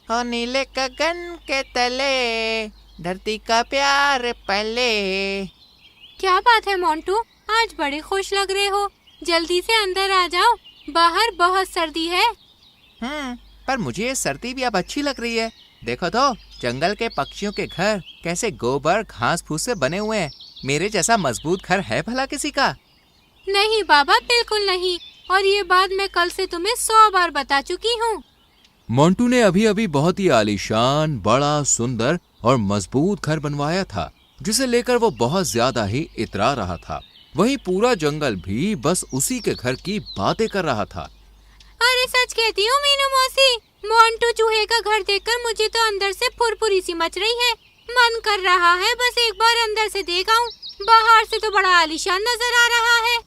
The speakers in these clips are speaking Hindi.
हो नीले गगन के तले धरती का प्यार पले। क्या बात है मोंटू, आज बड़े खुश लग रहे हो। जल्दी से अंदर आ जाओ, बाहर बहुत सर्दी है। पर मुझे ये सर्दी भी अब अच्छी लग रही है। देखो तो जंगल के पक्षियों के घर कैसे गोबर घास फूस से बने हुए हैं। मेरे जैसा मजबूत घर है भला किसी का? नहीं बाबा, बिल्कुल नहीं। और ये बात मैं कल से तुम्हें 100 बार बता चुकी हूँ। मोंटू ने अभी अभी बहुत ही आलीशान, बड़ा, सुंदर और मजबूत घर बनवाया था, जिसे लेकर वो बहुत ज्यादा ही इतरा रहा था। वहीं पूरा जंगल भी बस उसी के घर की बातें कर रहा था। अरे सच कहती हूँ मीनू मौसी, मोंटू चूहे का घर देखकर मुझे तो अंदर से फुरफुरी सी मच रही है। मन कर रहा है बस एक बार अंदर से देख आऊं। बाहर से तो बड़ा आलीशान नजर आ रहा है।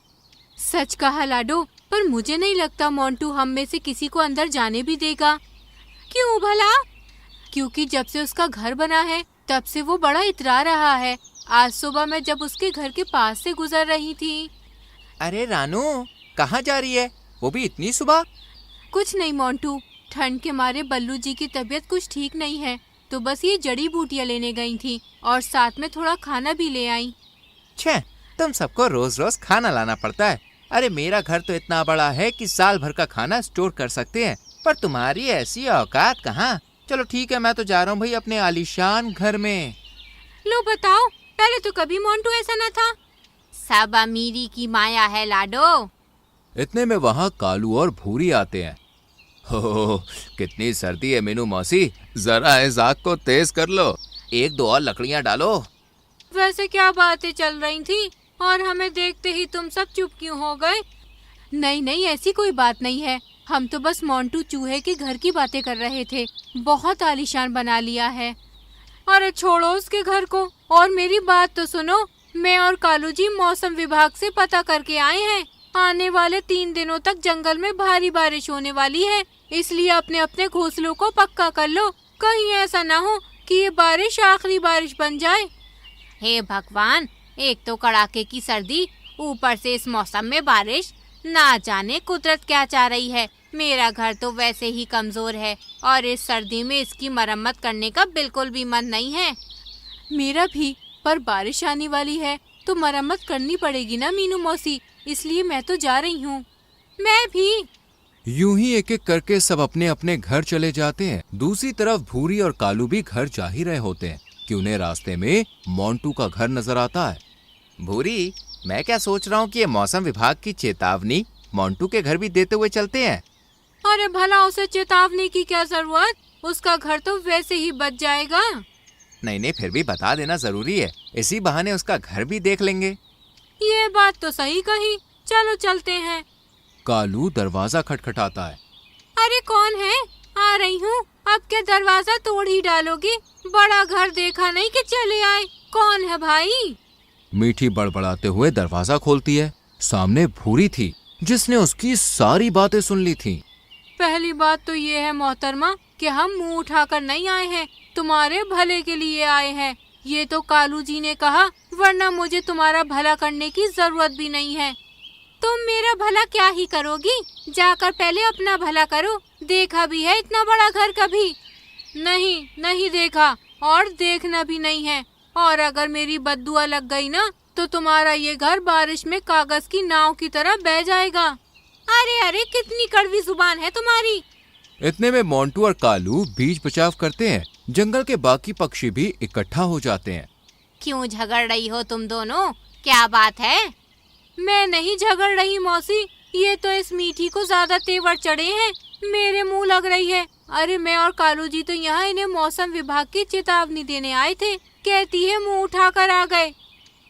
सच कहा लाडो, पर मुझे नहीं लगता मोंटू हम में से किसी को अंदर जाने भी देगा। क्यों भला? क्योंकि जब से उसका घर बना है तब से वो बड़ा इतरा रहा है। आज सुबह मैं जब उसके घर के पास से गुजर रही थी। अरे रानू, कहाँ जा रही है, वो भी इतनी सुबह? कुछ नहीं मोंटू, ठंड के मारे बल्लू जी की तबीयत कुछ ठीक नहीं है, तो बस ये जड़ी बूटियां लेने गई थी और साथ में थोड़ा खाना भी ले आई। छे, तुम सबको रोज रोज खाना लाना पड़ता है। अरे मेरा घर तो इतना बड़ा है कि साल भर का खाना स्टोर कर सकते हैं, पर तुम्हारी ऐसी औकात कहाँ। चलो ठीक है, मैं तो जा रहा हूँ भाई अपने आलीशान घर में। लो बताओ, पहले तो कभी मोंटू ऐसा न था। सब अमीरी की माया है लाडो। इतने में वहाँ कालू और भूरी आते हैं। हो, कितनी सर्दी है मीनू मौसी, जरा इस आग को तेज कर लो। एक दो और लकड़ियाँ डालो। वैसे क्या बातें चल रही थी और हमें देखते ही तुम सब चुप क्यों हो गए? नहीं नहीं, ऐसी कोई बात नहीं है। हम तो बस मोंटू चूहे के घर की बातें कर रहे थे। बहुत आलीशान बना लिया है। अरे छोड़ो उसके घर को और मेरी बात तो सुनो। मैं और कालू जी मौसम विभाग से पता करके आए हैं। आने वाले 3 दिनों तक जंगल में भारी बारिश होने वाली है, इसलिए अपने अपने घोंसलों को पक्का कर लो। कहीं ऐसा ना हो कि ये बारिश आखिरी बारिश बन जाए। हे भगवान, एक तो कड़ाके की सर्दी, ऊपर से इस मौसम में बारिश। ना जाने कुदरत क्या चाह रही है। मेरा घर तो वैसे ही कमजोर है और इस सर्दी में इसकी मरम्मत करने का बिल्कुल भी मन नहीं है। मेरा भी, पर बारिश आने वाली है तो मरम्मत करनी पड़ेगी ना मीनू मौसी, इसलिए मैं तो जा रही हूँ। मैं भी। यूं ही एक एक करके सब अपने अपने घर चले जाते हैं। दूसरी तरफ भूरी और कालू भी घर जा ही रहे होते हैं कि उन्हें रास्ते में मोंटू का घर नजर आता है। भूरी, मैं क्या सोच रहा हूँ कि ये मौसम विभाग की चेतावनी मोंटू के घर भी देते हुए चलते हैं। अरे भला उसे चेतावनी की क्या जरूरत, उसका घर तो वैसे ही बच जाएगा। नहीं नहीं, फिर भी बता देना जरूरी है, इसी बहाने उसका घर भी देख लेंगे। ये बात तो सही कही, चलो चलते हैं। कालू दरवाजा खटखटाता है। अरे कौन है? आ रही हूँ। अब क्या दरवाजा तोड़ ही डालोगी? बड़ा घर देखा नहीं कि चले आए। कौन है भाई? मीठी बड़बड़ाते हुए दरवाजा खोलती है। सामने भूरी थी, जिसने उसकी सारी बातें सुन ली थी। पहली बात तो ये है मोहतरमा कि हम मुंह उठाकर नहीं आए हैं, तुम्हारे भले के लिए आए हैं। ये तो कालू जी ने कहा, वरना मुझे तुम्हारा भला करने की जरूरत भी नहीं है। तुम मेरा भला क्या ही करोगी? जाकर पहले अपना भला करो। देखा भी है इतना बड़ा घर कभी? नहीं, नहीं देखा और देखना भी नहीं है। और अगर मेरी बद्दुआ लग गई ना तो तुम्हारा ये घर बारिश में कागज की नाव की तरह बह जाएगा। अरे अरे, कितनी कड़वी जुबान है तुम्हारी। इतने में मोंटू और कालू बीच बचाव करते हैं। जंगल के बाकी पक्षी भी इकट्ठा हो जाते हैं। क्यों झगड़ रही हो तुम दोनों? क्या बात है? मैं नहीं झगड़ रही मौसी, ये तो इस मीठी को ज्यादा तेवर चढ़े हैं, मेरे मुंह लग रही है। अरे मैं और कालू जी तो यहाँ इन्हें मौसम विभाग की चेतावनी देने आए थे, कहती है मुंह उठाकर आ गए।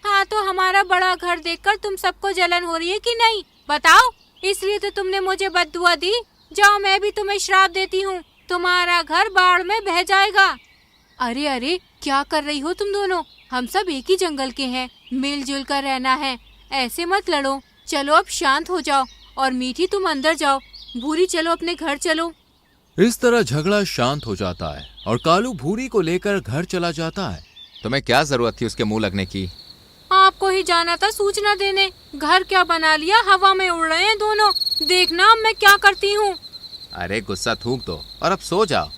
हाँ तो हमारा बड़ा घर देखकर तुम सबको जलन हो रही है कि नहीं बताओ? इसलिए तो तुमने मुझे बद्दुआ दी। जाओ, मैं भी तुम्हें श्राप देती हूँ, तुम्हारा घर बाढ़ में बह जाएगा। अरे अरे, क्या कर रही हो तुम दोनों? हम सब एक ही जंगल के हैं, मिलजुल कर रहना है, ऐसे मत लड़ो। चलो अब शांत हो जाओ और मीठी तुम अंदर जाओ, भूरी चलो अपने घर चलो। इस तरह झगड़ा शांत हो जाता है और कालू भूरी को लेकर घर चला जाता है। तुम्हें क्या जरूरत थी उसके मुंह लगने की? आपको ही जाना था सूचना देने। घर क्या बना लिया, हवा में उड़ रहे हैं दोनों। देखना अब मैं क्या करती हूँ। अरे गुस्सा थूक दो और अब सो जाओ।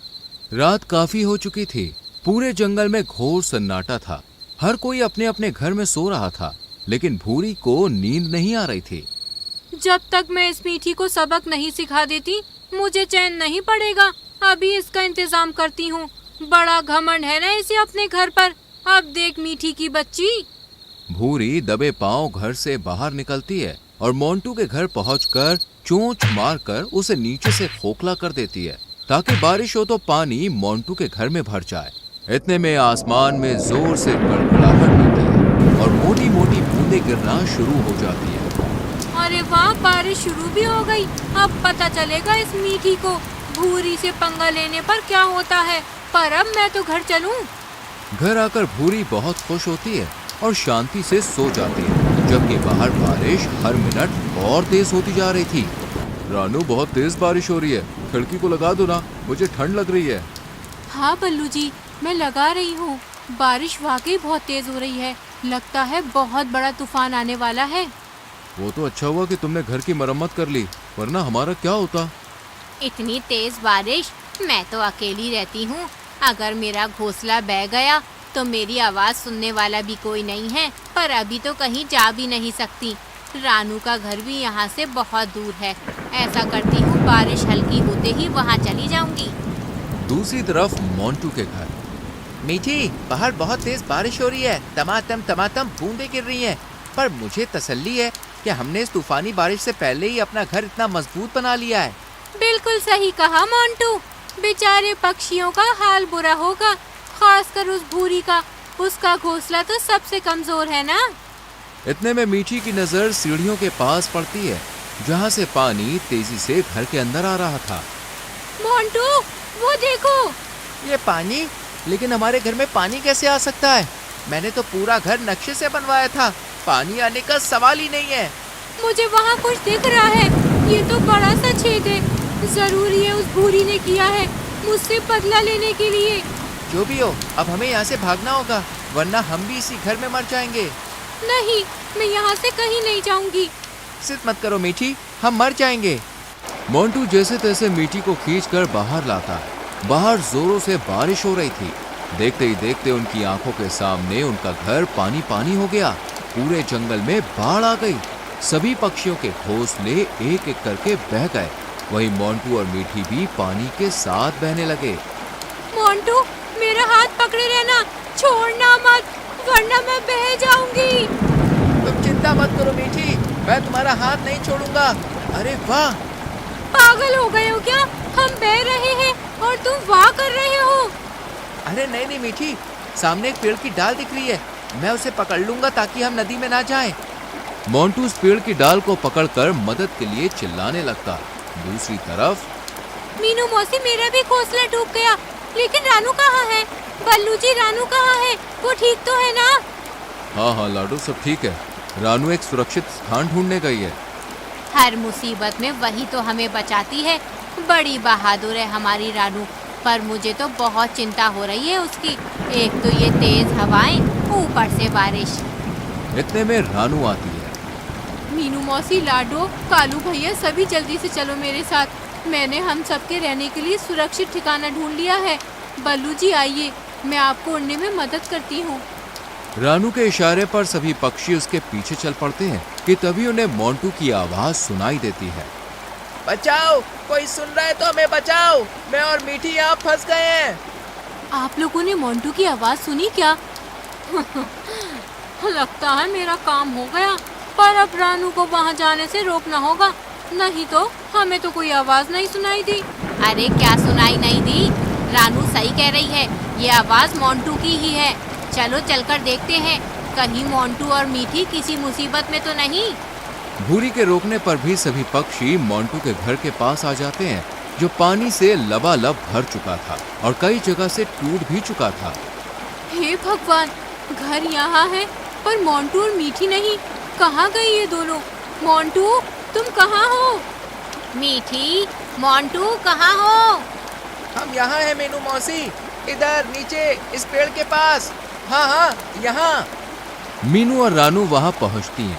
रात काफी हो चुकी थी। पूरे जंगल में घोर सन्नाटा था। हर कोई अपने अपने घर में सो रहा था, लेकिन भूरी को नींद नहीं आ रही थी। जब तक मैं इस मीठी को सबक नहीं सिखा देती मुझे चैन नहीं पड़ेगा। अभी इसका इंतजाम करती हूँ। बड़ा घमंड है ना इसे अपने घर पर। अब देख मीठी की बच्ची। भूरी दबे पांव घर से बाहर निकलती है और मोंटू के घर पहुंचकर चोंच मारकर उसे नीचे से खोखला कर देती है, ताकि बारिश हो तो पानी मोंटू के घर में भर जाए। इतने में आसमान में जोर से गड़गड़ाहट होती है और मोटी मोटी बूंदें गिरना शुरू हो जाती है। अरे वाह, बारिश शुरू भी हो गई। अब पता चलेगा इस मीठी को भूरी से पंगा लेने पर क्या होता है। पर अब मैं तो घर चलूं। घर आकर भूरी बहुत खुश होती है और शांति से सो जाती है, जबकि बाहर बारिश हर मिनट और तेज होती जा रही थी। रानू, बहुत तेज बारिश हो रही है, खिड़की को लगा दो ना, मुझे ठंड लग रही है। हाँ बल्लू जी, मैं लगा रही हूँ। बारिश वाकई बहुत तेज हो रही है। लगता है बहुत बड़ा तूफान आने वाला है। वो तो अच्छा हुआ कि तुमने घर की मरम्मत कर ली, वरना हमारा क्या होता। इतनी तेज बारिश, मैं तो अकेली रहती हूँ। अगर मेरा घोंसला बह गया तो मेरी आवाज सुनने वाला भी कोई नहीं है। पर अभी तो कहीं जा भी नहीं सकती। रानू का घर भी यहाँ से बहुत दूर है। ऐसा करती हूँ, बारिश हल्की होते ही वहाँ चली जाऊंगी। दूसरी तरफ मोंटू के घर। मीठी, बाहर बहुत तेज बारिश हो रही है। तमातम बूंदें गिर रही हैं। पर मुझे तसल्ली है कि हमने इस तूफानी बारिश से पहले ही अपना घर इतना मजबूत बना लिया है। बिल्कुल सही कहा मोंटू। बेचारे पक्षियों का हाल बुरा होगा, खासकर उस भूरी का। उसका घोंसला तो सबसे कमजोर है ना। इतने में मीठी की नजर सीढ़ियों के पास पड़ती है, जहाँ से पानी तेजी से घर के अंदर आ रहा था। मोंटू, वो देखो। ये पानी? लेकिन हमारे घर में पानी कैसे आ सकता है? मैंने तो पूरा घर नक्शे से बनवाया था। पानी आने का सवाल ही नहीं है। मुझे वहाँ कुछ दिख रहा है। ये तो बड़ा सा छेद है। जरूर ये उस भूरी ने किया है, मुझसे बदला लेने के लिए। जो भी हो, अब हमें यहाँ से भागना होगा, वरना हम भी इसी घर में मर जाएंगे। नहीं, मैं यहाँ से कहीं नहीं जाऊंगी। जिद मत करो मीठी, हम मर जाएंगे। मोंटू जैसे तैसे मीठी को खींचकर बाहर लाता। बाहर जोरों से बारिश हो रही थी। देखते ही देखते उनकी आंखों के सामने उनका घर पानी पानी हो गया। पूरे जंगल में बाढ़ आ गई। सभी पक्षियों के घोंसले एक एक करके बह गए। वहीं मोंटू और मीठी भी पानी के साथ बहने लगे। मोंटू, मेरा हाथ पकड़े रहना, छोड़ना मत, वरना मैं बह जाऊंगी। तुम चिंता मत करो मीठी, मैं तुम्हारा हाथ नहीं छोड़ूंगा। अरे वाह! पागल हो गए हो क्या? हम बह रहे हैं और तुम वाह कर रहे हो। अरे नहीं मीठी, सामने एक पेड़ की डाल दिख रही है। मैं उसे पकड़ लूंगा ताकि हम नदी में ना जाएं। मोंटू उस पेड़ की डाल को पकड़कर मदद के लिए चिल्लाने लगता। दूसरी तरफ मीनू मौसी, मेरा भी घोंसला डूब गया। लेकिन रानू कहाँ है? बल्लू जी, रानू कहाँ है? वो ठीक तो है ना? हाँ लाडू, सब ठीक है। रानू एक सुरक्षित स्थान ढूंढने गई है। हर मुसीबत में वही तो हमें बचाती है। बड़ी बहादुर है हमारी रानू। पर मुझे तो बहुत चिंता हो रही है उसकी। एक तो ये तेज हवाएं, ऊपर से बारिश। इतने में रानू आती है। मीनू मौसी, लाडो, कालू भैया, सभी जल्दी से चलो मेरे साथ। मैंने हम सबके रहने के लिए सुरक्षित ठिकाना ढूंढ लिया है। बल्लू जी आइए, मैं आपको उड़ने में मदद करती हूँ। रानू के इशारे पर सभी पक्षी उसके पीछे चल पड़ते हैं कि तभी उन्हें मोंटू की आवाज सुनाई देती है। बचाओ, कोई सुन रहा है तो हमें बचाओ। मैं और मीठी यहाँ फंस गए हैं। आप लोगों ने मोंटू की आवाज सुनी क्या? लगता है मेरा काम हो गया। पर अब रानू को वहाँ जाने से रोकना होगा, नहीं तो हमें तो कोई आवाज नहीं सुनाई दी। अरे क्या सुनाई नहीं दी? रानू सही कह रही है, ये आवाज मोंटू की ही है। चलो चलकर देखते हैं, कहीं मोंटू और मीठी किसी मुसीबत में तो नहीं। भूरी के रोकने पर भी सभी पक्षी मोंटू के घर के पास आ जाते हैं, जो पानी से लबालब भर चुका था और कई जगह से टूट भी चुका था। हे भगवान, घर यहाँ है पर मोंटू और मीठी नहीं। कहाँ गई ये दोनों? मोंटू, तुम कहाँ हो? मीठी, मोंटू कहाँ हो? हम यहाँ हैं मीनू मौसी, इधर नीचे इस पेड़ के पास। हाँ, यहाँ। मीनू और रानू वहाँ पहुँचती हैं।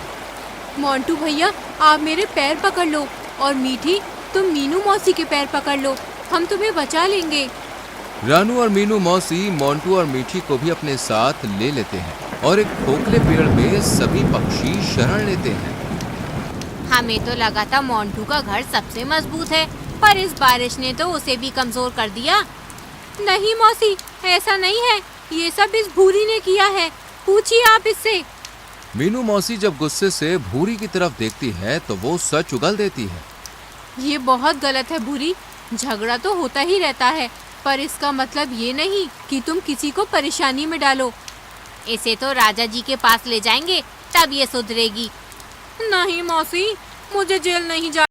मोंटू भैया, आप मेरे पैर पकड़ लो, और मीठी, तुम मीनू मौसी के पैर पकड़ लो। हम तुम्हें बचा लेंगे। रानू और मीनू मौसी मोंटू और मीठी को भी अपने साथ ले लेते हैं और एक खोखले पेड़ में सभी पक्षी शरण लेते हैं। हमें तो लगा था मोंटू का घर सबसे मजबूत है, पर इस बारिश ने तो उसे भी कमजोर कर दिया। नहीं मौसी, ऐसा नहीं है, ये सब इस भूरी ने किया है। पूछिए आप इससे। मीनू मौसी जब गुस्से से भूरी की तरफ देखती है तो वो सच उगल देती है। ये बहुत गलत है भूरी। झगड़ा तो होता ही रहता है, पर इसका मतलब ये नहीं कि तुम किसी को परेशानी में डालो। इसे तो राजा जी के पास ले जाएंगे, तब ये सुधरेगी। नहीं मौसी, मुझे जेल नहीं जा